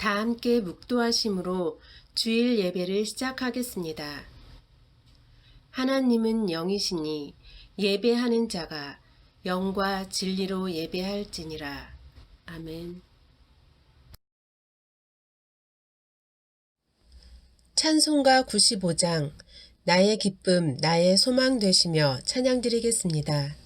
다 함께 묵도하심으로 주일 예배를 시작하겠습니다. 하나님은 영이시니 예배하는 자가 영과 진리로 예배할지니라. 아멘. 찬송가 95장 나의 기쁨 나의 소망 되시며 찬양 드리겠습니다.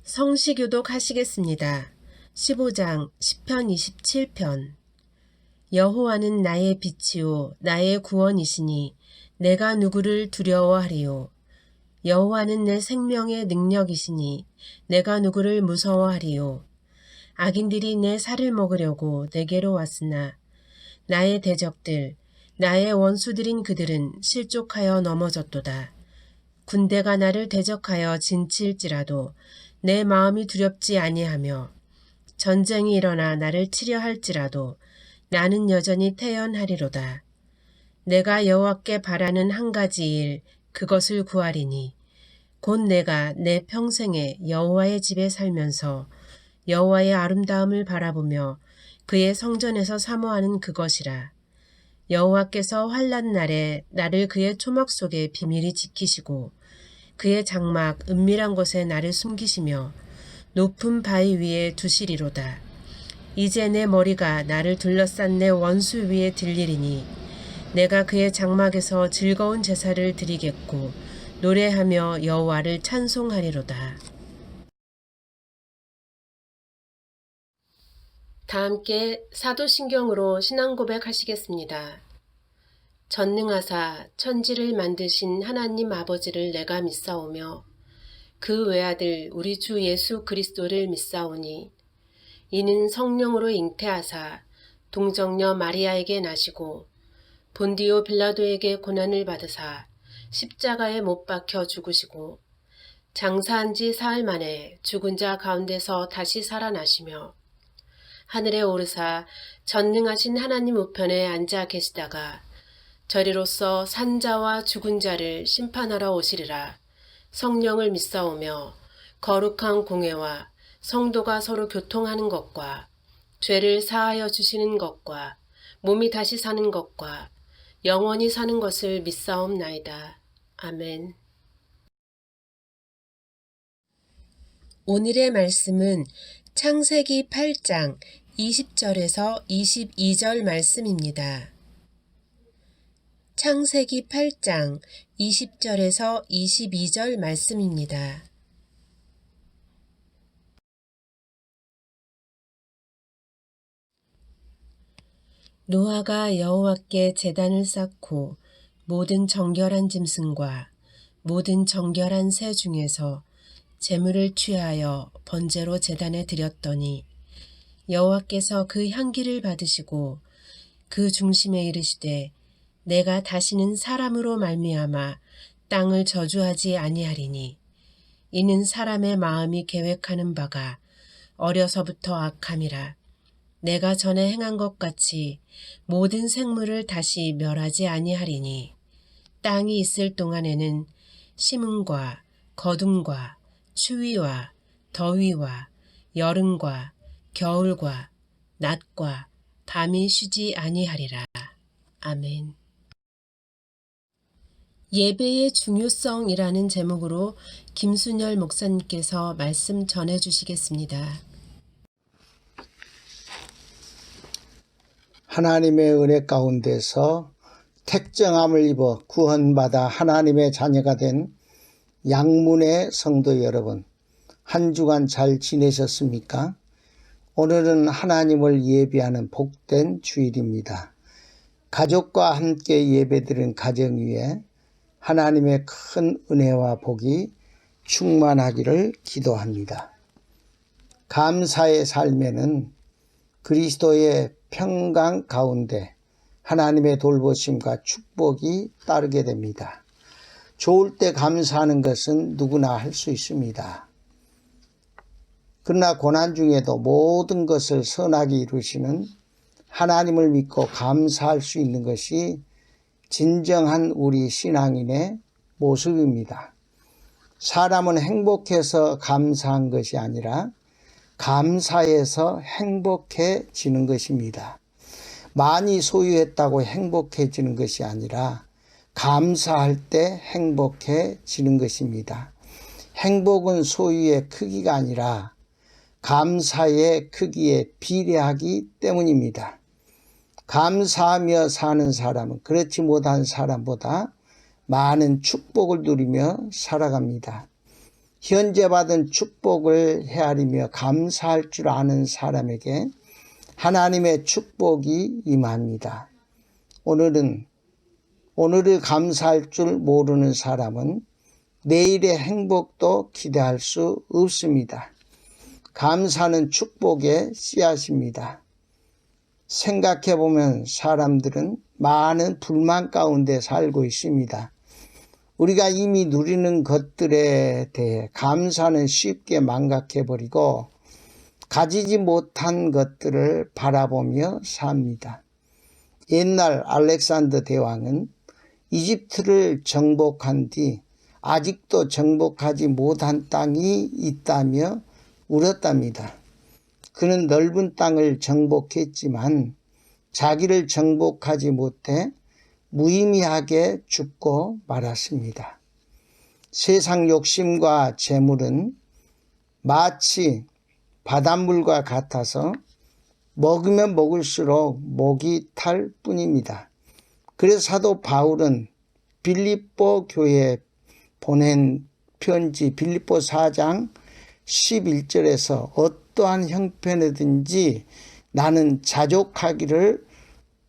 성시교독 하시겠습니다. 15장 시편 27편 여호와는 나의 빛이요 나의 구원이시니 내가 누구를 두려워하리요. 여호와는 내 생명의 능력이시니 내가 누구를 무서워하리요. 악인들이 내 살을 먹으려고 내게로 왔으나 나의 대적들 나의 원수들인 그들은 실족하여 넘어졌도다. 군대가 나를 대적하여 진칠지라도 내 마음이 두렵지 아니하며 전쟁이 일어나 나를 치려 할지라도 나는 여전히 태연하리로다. 내가 여호와께 바라는 한 가지 일 그것을 구하리니 곧 내가 내 평생에 여호와의 집에 살면서 여호와의 아름다움을 바라보며 그의 성전에서 사모하는 그것이라. 여호와께서 환난 날에 나를 그의 초막 속에 비밀히 지키시고 그의 장막 은밀한 곳에 나를 숨기시며 높은 바위 위에 두시리로다. 이제 내 머리가 나를 둘러싼 내 원수 위에 들리리니 내가 그의 장막에서 즐거운 제사를 드리겠고 노래하며 여호와를 찬송하리로다. 다 함께 사도신경으로 신앙 고백하시겠습니다. 전능하사 천지를 만드신 하나님 아버지를 내가 믿사오며 그 외아들 우리 주 예수 그리스도를 믿사오니 이는 성령으로 잉태하사 동정녀 마리아에게 나시고 본디오 빌라도에게 고난을 받으사 십자가에 못 박혀 죽으시고 장사한 지 사흘 만에 죽은 자 가운데서 다시 살아나시며 하늘에 오르사 전능하신 하나님 우편에 앉아 계시다가 저리로서 산자와 죽은 자를 심판하러 오시리라. 성령을 믿사오며 거룩한 공회와 성도가 서로 교통하는 것과 죄를 사하여 주시는 것과 몸이 다시 사는 것과 영원히 사는 것을 믿사옵나이다. 아멘. 오늘의 말씀은 창세기 8장 20절에서 22절 말씀입니다. 창세기 8장 20절에서 22절 말씀입니다. 노아가 여호와께 제단을 쌓고 모든 정결한 짐승과 모든 정결한 새 중에서 제물을 취하여 번제로 제단에 드렸더니 여호와께서 그 향기를 받으시고 그 중심에 이르시되 내가 다시는 사람으로 말미암아 땅을 저주하지 아니하리니 이는 사람의 마음이 계획하는 바가 어려서부터 악함이라. 내가 전에 행한 것 같이 모든 생물을 다시 멸하지 아니하리니 땅이 있을 동안에는 심음과 거둠과 추위와 더위와 여름과 겨울과 낮과 밤이 쉬지 아니하리라. 아멘. 예배의 중요성이라는 제목으로 김순열 목사님께서 말씀 전해주시겠습니다. 하나님의 은혜 가운데서 택정함을 입어 구원받아 하나님의 자녀가 된 양문의 성도 여러분, 한 주간 잘 지내셨습니까? 오늘은 하나님을 예배하는 복된 주일입니다. 가족과 함께 예배드린 가정 위에 하나님의 큰 은혜와 복이 충만하기를 기도합니다. 감사의 삶에는 그리스도의 평강 가운데 하나님의 돌보심과 축복이 따르게 됩니다. 좋을 때 감사하는 것은 누구나 할 수 있습니다. 그러나 고난 중에도 모든 것을 선하게 이루시는 하나님을 믿고 감사할 수 있는 것이 진정한 우리 신앙인의 모습입니다. 사람은 행복해서 감사한 것이 아니라 감사해서 행복해지는 것입니다. 많이 소유했다고 행복해지는 것이 아니라 감사할 때 행복해지는 것입니다. 행복은 소유의 크기가 아니라 감사의 크기에 비례하기 때문입니다. 감사하며 사는 사람은 그렇지 못한 사람보다 많은 축복을 누리며 살아갑니다. 현재 받은 축복을 헤아리며 감사할 줄 아는 사람에게 하나님의 축복이 임합니다. 오늘을 감사할 줄 모르는 사람은 내일의 행복도 기대할 수 없습니다. 감사는 축복의 씨앗입니다. 생각해보면 사람들은 많은 불만 가운데 살고 있습니다. 우리가 이미 누리는 것들에 대해 감사는 쉽게 망각해버리고 가지지 못한 것들을 바라보며 삽니다. 옛날 알렉산더 대왕은 이집트를 정복한 뒤 아직도 정복하지 못한 땅이 있다며 울었답니다. 그는 넓은 땅을 정복했지만 자기를 정복하지 못해 무의미하게 죽고 말았습니다. 세상 욕심과 재물은 마치 바닷물과 같아서 먹으면 먹을수록 목이 탈 뿐입니다. 그래서 사도 바울은 빌립보 교회에 보낸 편지 빌립보 4장 11절에서 어떠한 형편이든지 나는 자족하기를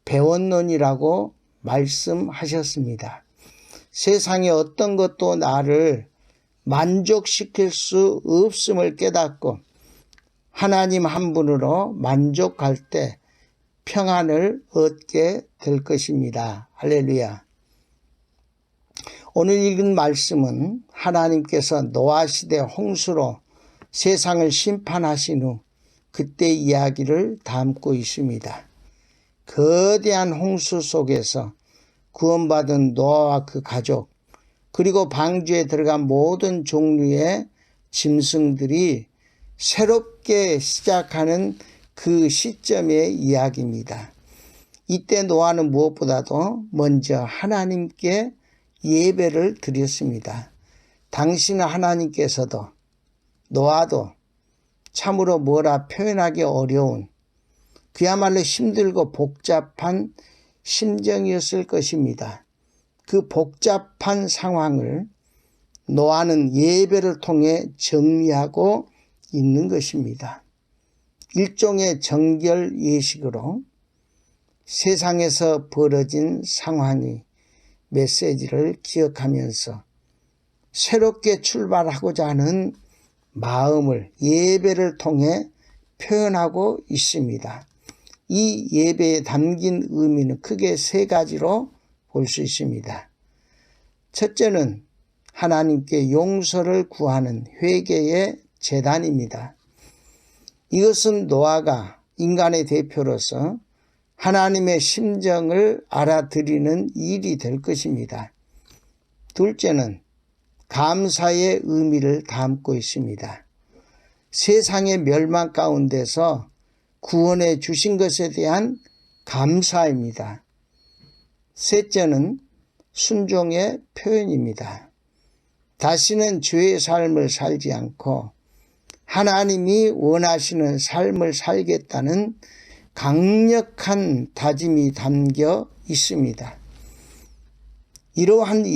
배웠노니라고 말씀하셨습니다. 세상에 어떤 것도 나를 만족시킬 수 없음을 깨닫고 하나님 한 분으로 만족할 때 평안을 얻게 될 것입니다. 할렐루야. 오늘 읽은 말씀은 하나님께서 노아 시대 홍수로 세상을 심판하신 후 그때 이야기를 담고 있습니다. 거대한 홍수 속에서 구원받은 노아와 그 가족, 그리고 방주에 들어간 모든 종류의 짐승들이 새롭게 시작하는 그 시점의 이야기입니다. 이때 노아는 무엇보다도 먼저 하나님께 예배를 드렸습니다. 당신은 하나님께서도 노아도 참으로 뭐라 표현하기 어려운 그야말로 힘들고 복잡한 심정이었을 것입니다. 그 복잡한 상황을 노아는 예배를 통해 정리하고 있는 것입니다. 일종의 정결 예식으로 세상에서 벌어진 상황의 메시지를 기억하면서 새롭게 출발하고자 하는 마음을 예배를 통해 표현하고 있습니다. 이 예배에 담긴 의미는 크게 세 가지로 볼 수 있습니다. 첫째는 하나님께 용서를 구하는 회개의 제단입니다. 이것은 노아가 인간의 대표로서 하나님의 심정을 알아들이는 일이 될 것입니다. 둘째는 감사의 의미를 담고 있습니다. 세상의 멸망 가운데서 구원해 주신 것에 대한 감사입니다. 셋째는 순종의 표현입니다. 다시는 죄의 삶을 살지 않고 하나님이 원하시는 삶을 살겠다는 강력한 다짐이 담겨 있습니다. 이러한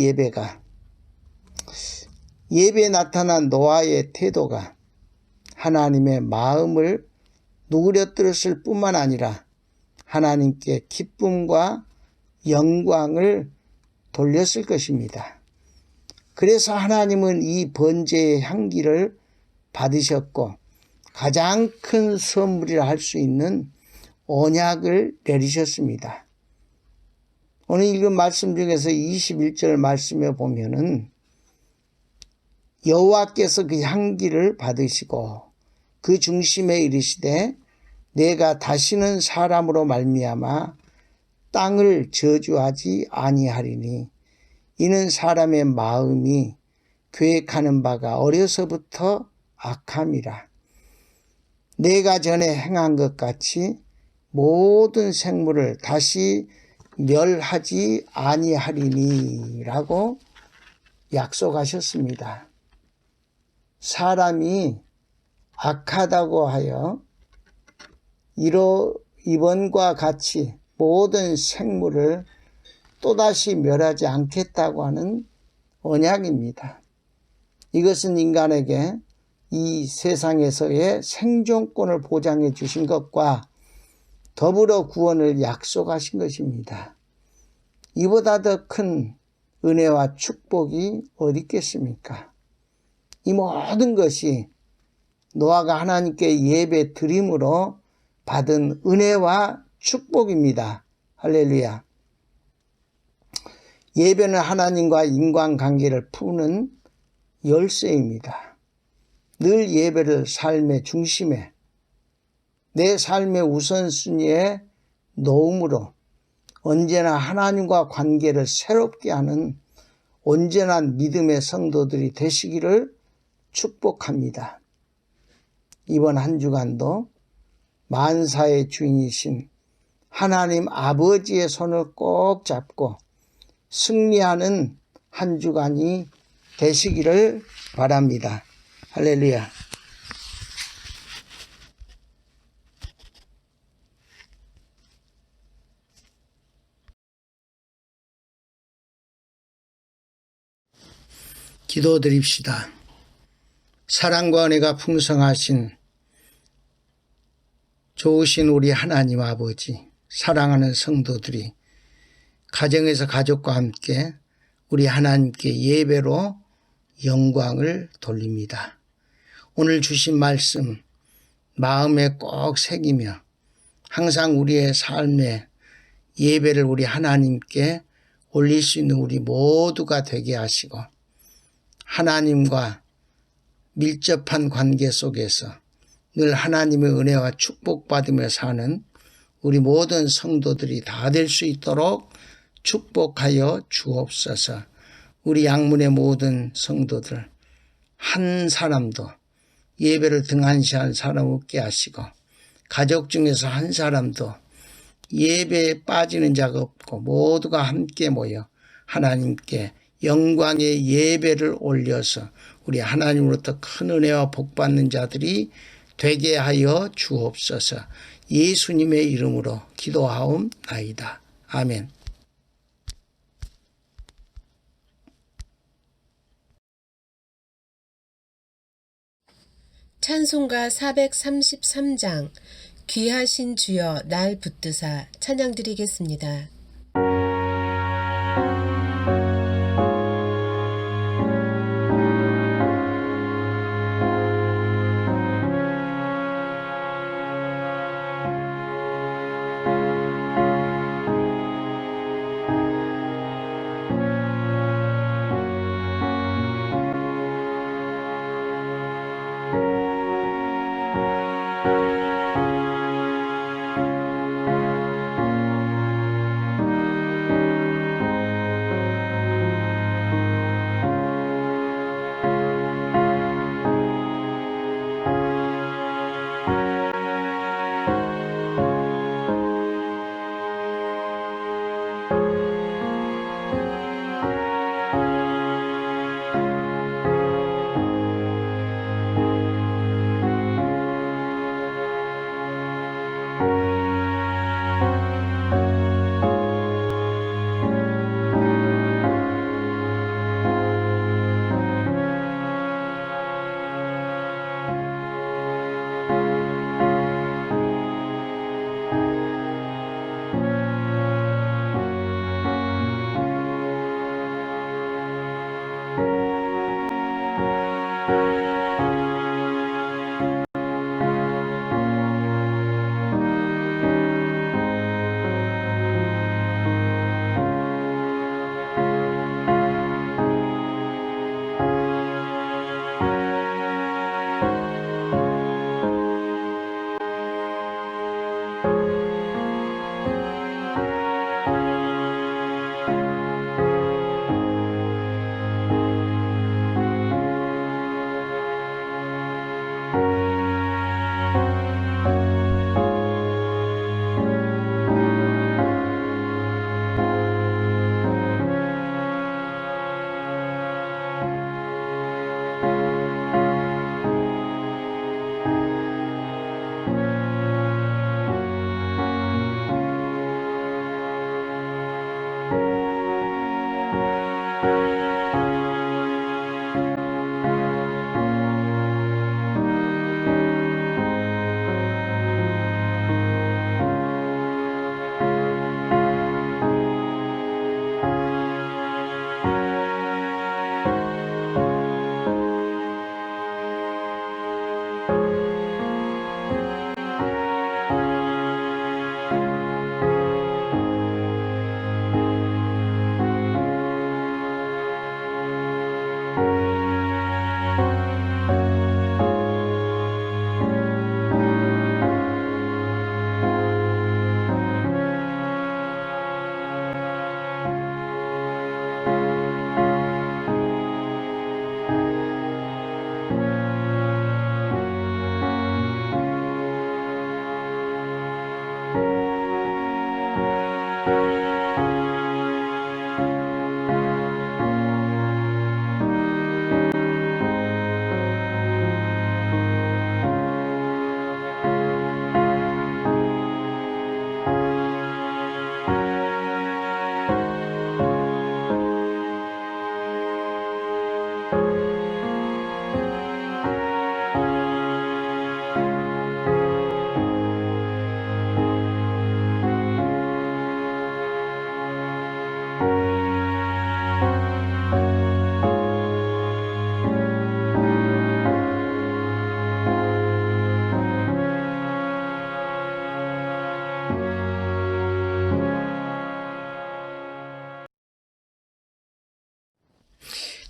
예배에 나타난 노아의 태도가 하나님의 마음을 누그러뜨렸을 뿐만 아니라 하나님께 기쁨과 영광을 돌렸을 것입니다. 그래서 하나님은 이 번제의 향기를 받으셨고 가장 큰 선물이라 할 수 있는 언약을 내리셨습니다. 오늘 읽은 말씀 중에서 21절 말씀에 보면은 여호와께서 그 향기를 받으시고 그 중심에 이르시되 내가 다시는 사람으로 말미암아 땅을 저주하지 아니하리니 이는 사람의 마음이 계획하는 바가 어려서부터 악함이라. 내가 전에 행한 것 같이 모든 생물을 다시 멸하지 아니하리니 라고 약속하셨습니다. 사람이 악하다고 하여 이번과 같이 모든 생물을 또다시 멸하지 않겠다고 하는 언약입니다. 이것은 인간에게 이 세상에서의 생존권을 보장해 주신 것과 더불어 구원을 약속하신 것입니다. 이보다 더 큰 은혜와 축복이 어디 있겠습니까? 이 모든 것이 노아가 하나님께 예배 드림으로 받은 은혜와 축복입니다. 할렐루야. 예배는 하나님과 인간관계를 푸는 열쇠입니다. 늘 예배를 삶의 중심에 내 삶의 우선순위에 놓음으로 언제나 하나님과 관계를 새롭게 하는 온전한 믿음의 성도들이 되시기를 축복합니다. 이번 한 주간도 만사의 주인이신 하나님 아버지의 손을 꼭 잡고 승리하는 한 주간이 되시기를 바랍니다. 할렐루야. 기도드립시다. 사랑과 은혜가 풍성하신 좋으신 우리 하나님 아버지, 사랑하는 성도들이 가정에서 가족과 함께 우리 하나님께 예배로 영광을 돌립니다. 오늘 주신 말씀 마음에 꼭 새기며 항상 우리의 삶에 예배를 우리 하나님께 올릴 수 있는 우리 모두가 되게 하시고 하나님과 밀접한 관계 속에서 늘 하나님의 은혜와 축복받으며 사는 우리 모든 성도들이 다 될 수 있도록 축복하여 주옵소서. 우리 양문의 모든 성도들 한 사람도 예배를 등한시한 사람 없게 하시고 가족 중에서 한 사람도 예배에 빠지는 자가 없고 모두가 함께 모여 하나님께 영광의 예배를 올려서 우리 하나님으로부터 큰 은혜와 복받는 자들이 되게 하여 주옵소서. 예수님의 이름으로 기도하옵나이다. 아멘. 찬송가 433장 귀하신 주여 날 붙드사 찬양 드리겠습니다.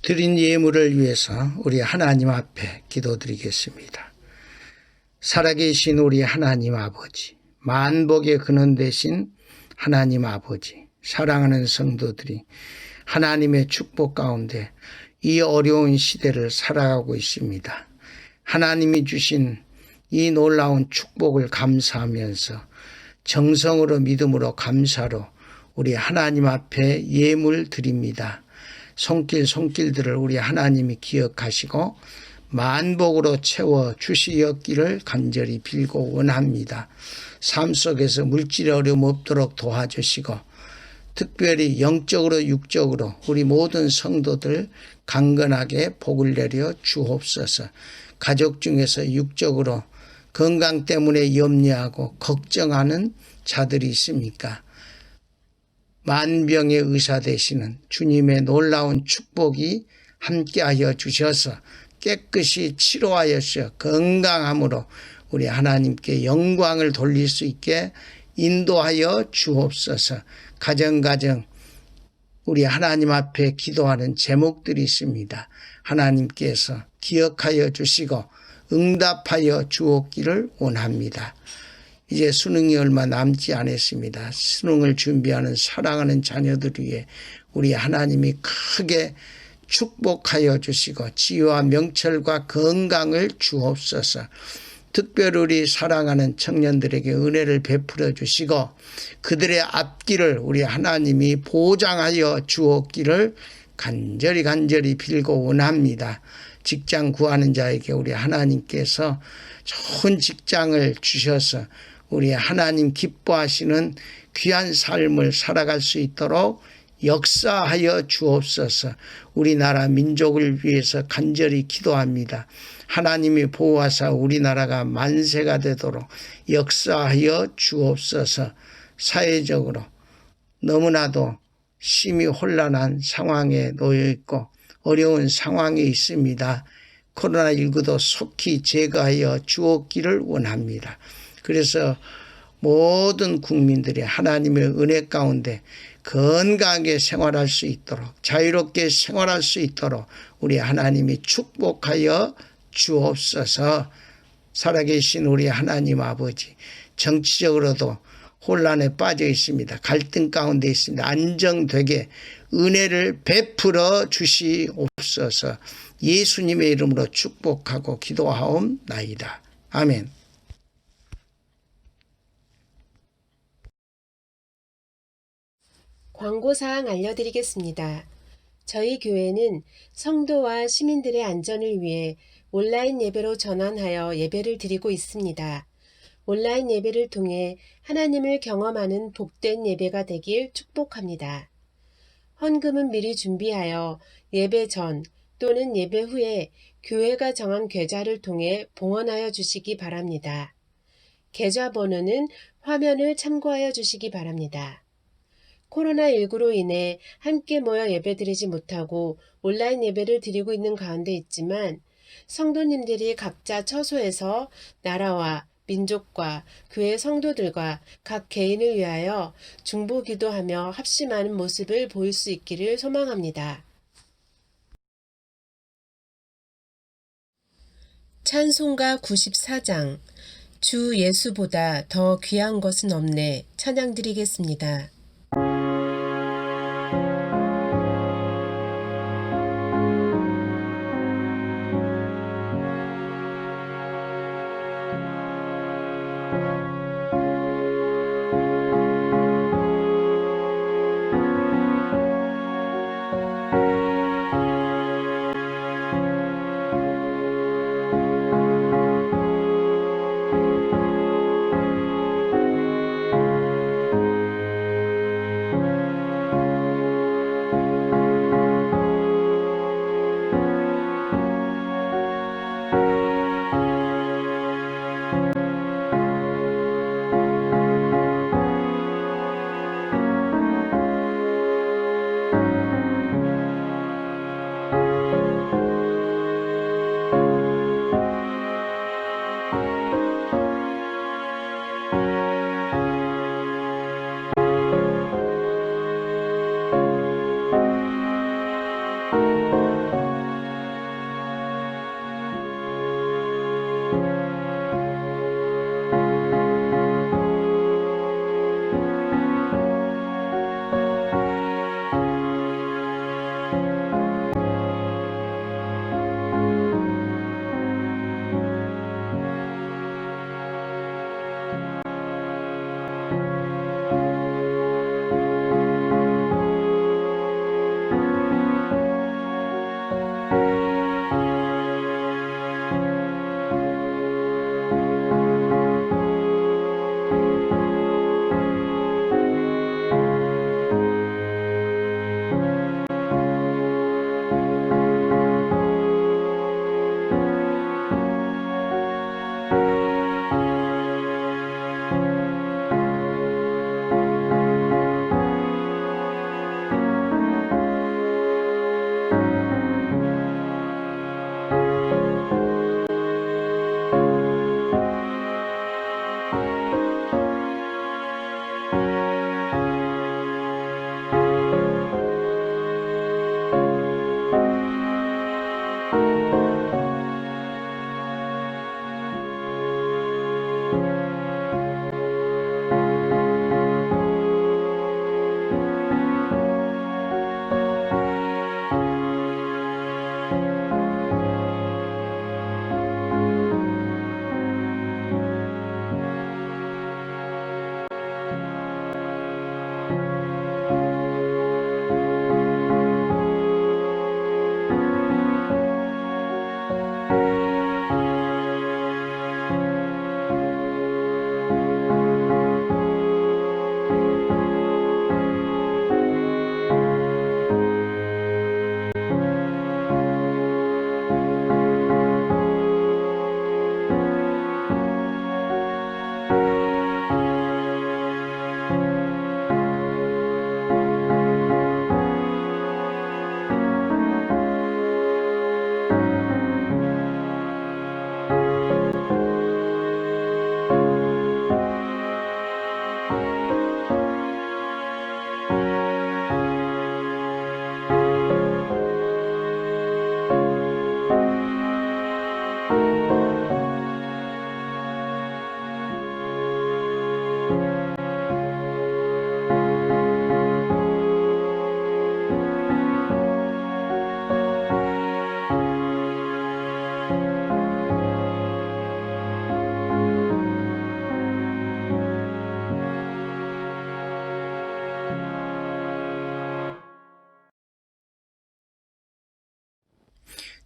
드린 예물을 위해서 우리 하나님 앞에 기도드리겠습니다. 살아계신 우리 하나님 아버지, 만복의 근원 되신 하나님 아버지, 사랑하는 성도들이 하나님의 축복 가운데 이 어려운 시대를 살아가고 있습니다. 하나님이 주신 이 놀라운 축복을 감사하면서 정성으로 믿음으로 감사로 우리 하나님 앞에 예물 드립니다. 손길들을 우리 하나님이 기억하시고 만복으로 채워 주시었기를 간절히 빌고 원합니다. 삶 속에서 물질의 어려움 없도록 도와주시고 특별히 영적으로 육적으로 우리 모든 성도들 강건하게 복을 내려 주옵소서. 가족 중에서 육적으로 건강 때문에 염려하고 걱정하는 자들이 있습니까? 만병의 의사 되시는 주님의 놀라운 축복이 함께하여 주셔서 깨끗이 치료하여서 건강함으로 우리 하나님께 영광을 돌릴 수 있게 인도하여 주옵소서. 가정 우리 하나님 앞에 기도하는 제목들이 있습니다. 하나님께서 기억하여 주시고 응답하여 주옵기를 원합니다. 이제 수능이 얼마 남지 않았습니다. 수능을 준비하는 사랑하는 자녀들 위해 우리 하나님이 크게 축복하여 주시고 지혜와 명철과 건강을 주옵소서. 특별히 우리 사랑하는 청년들에게 은혜를 베풀어 주시고 그들의 앞길을 우리 하나님이 보장하여 주옵기를 간절히 빌고 원합니다. 직장 구하는 자에게 우리 하나님께서 좋은 직장을 주셔서 우리 하나님 기뻐하시는 귀한 삶을 살아갈 수 있도록 역사하여 주옵소서. 우리나라 민족을 위해서 간절히 기도합니다. 하나님이 보호하사 우리나라가 만세가 되도록 역사하여 주옵소서. 사회적으로 너무나도 심히 혼란한 상황에 놓여 있고 어려운 상황에 있습니다. 코로나19도 속히 제거하여 주옵기를 원합니다. 그래서 모든 국민들이 하나님의 은혜 가운데 건강하게 생활할 수 있도록 자유롭게 생활할 수 있도록 우리 하나님이 축복하여 주옵소서. 살아계신 우리 하나님 아버지, 정치적으로도 혼란에 빠져 있습니다. 갈등 가운데 있습니다. 안정되게 은혜를 베풀어 주시옵소서. 예수님의 이름으로 축복하고 기도하옵나이다. 아멘. 광고사항 알려드리겠습니다. 저희 교회는 성도와 시민들의 안전을 위해 온라인 예배로 전환하여 예배를 드리고 있습니다. 온라인 예배를 통해 하나님을 경험하는 복된 예배가 되길 축복합니다. 헌금은 미리 준비하여 예배 전 또는 예배 후에 교회가 정한 계좌를 통해 봉헌하여 주시기 바랍니다. 계좌 번호는 화면을 참고하여 주시기 바랍니다. 코로나19로 인해 함께 모여 예배드리지 못하고 온라인 예배를 드리고 있는 가운데 있지만 성도님들이 각자 처소에서 나라와 민족과 교회 성도들과 각 개인을 위하여 중보기도하며 합심하는 모습을 보일 수 있기를 소망합니다. 찬송가 94장 주 예수보다 더 귀한 것은 없네 찬양드리겠습니다.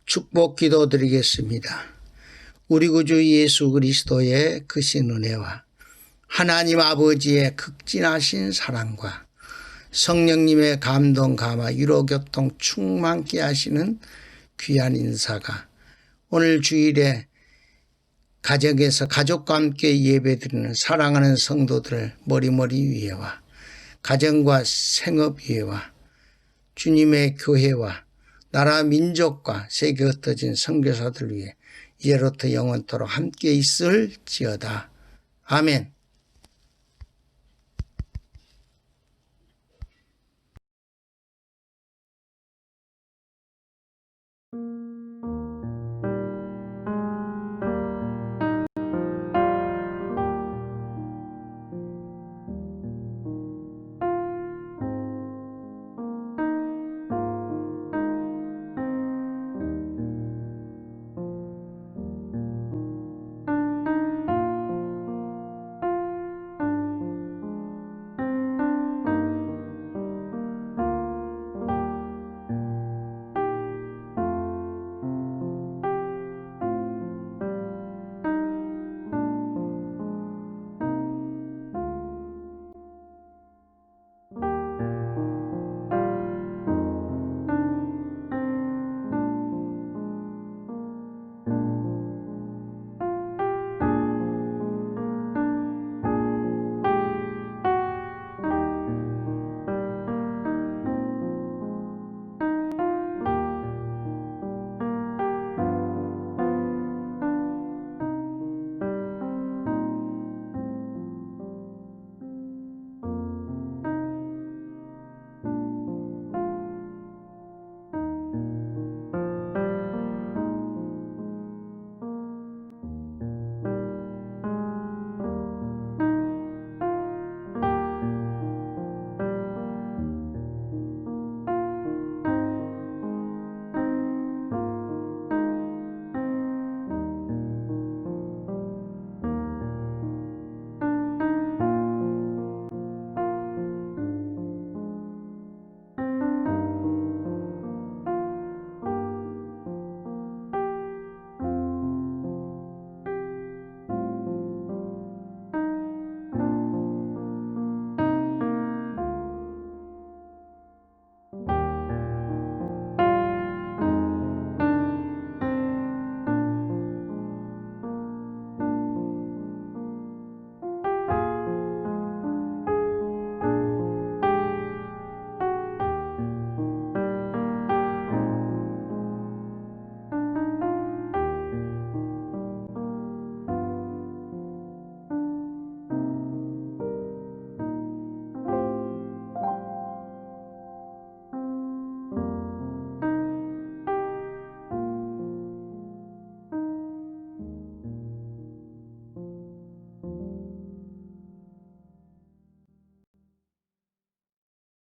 축복 기도드리겠습니다. 우리 구주 예수 그리스도의 크신 은혜와 하나님 아버지의 극진하신 사랑과 성령님의 감동, 감화, 위로, 교통 충만케 하시는 귀한 인사가 오늘 주일에 가정에서 가족과 함께 예배드리는 사랑하는 성도들을 머리머리 위에와 가정과 생업 위에와 주님의 교회와 나라 민족과 세계 흩어진 선교사들 위해 이제로부터 영원토록 함께 있을지어다. 아멘.